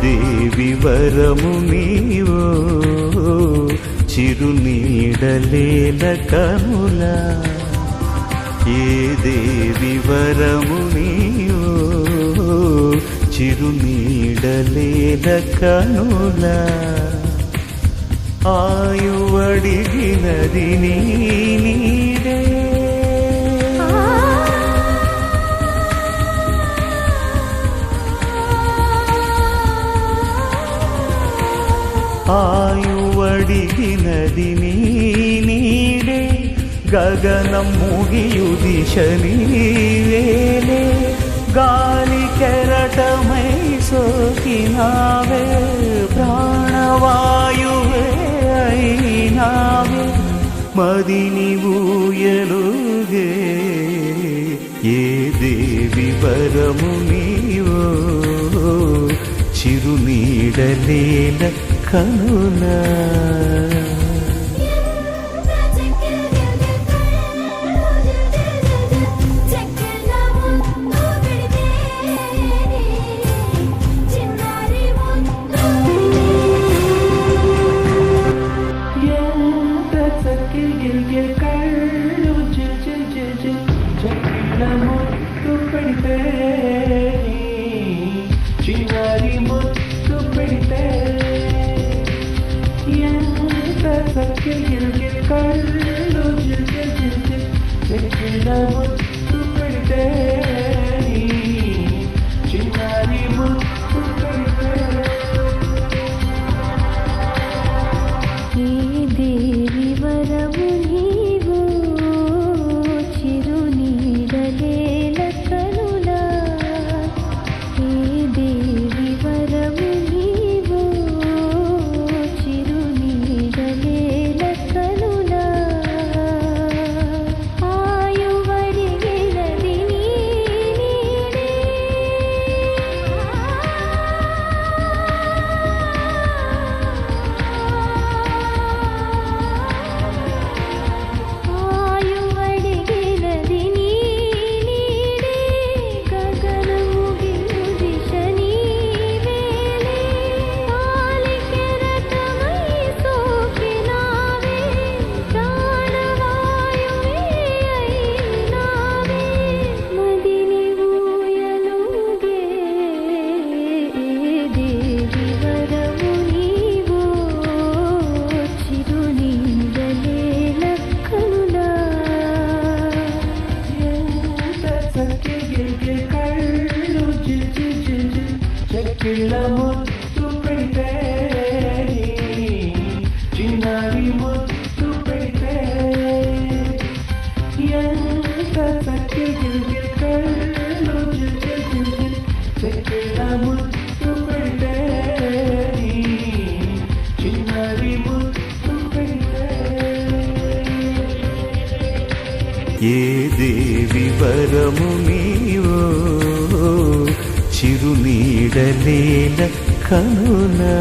దేవి వరము నీవో చిరునీడలేల కనులా ఏ దేవి వరము నీవో చిరునీడలేల కనులా ఆయువడిగినది నీ నీడే ఆయువడిగినది నీ నీడే గగనం ముగియుదిశ నీవేలే గాలి కెరటమై సోకినావే ప్రాణవాయువే అయినావే మదిని ఊయలుగే ఏ దేవి వరము నీవో చిరునీడలేల కనులా చిన్నారి ముద్దు పెడితే ఎంత గిల్గిల్ కళ్ళు చెక్కిన ముద్దు పెడితే చిన్నారి ముద్దు పెడితే ఏ దేవి వరము నీవో చిరునీడలేల కనులా ఏ దేవి వరము నీవో చిరునీడలేల కనులా ఆయువడిగినది నీ నీడే ఆయువడిగినది నీ నీడే గగనము గిలుదిశ నీవేలే గాలి కెరటమై సోకినావే ప్రాణవాయువే అయినావే మదిని ఊయలుగే దేవి వరము నీవో చిరునీడలేల కనులా గిల్గిల్ కళ్ళు చెక్కిళ్ళ ముద్దు పెడితే చిన్నారి ముద్దు పెడితే ఎంత గిల్గిల్ కళ్ళు చెక్కిళ్ళ ముద్దు పెడితే చిన్నారి ముద్దు పెడితే ఏ దేవి వరము నీవో చిరునీడలేల కనులా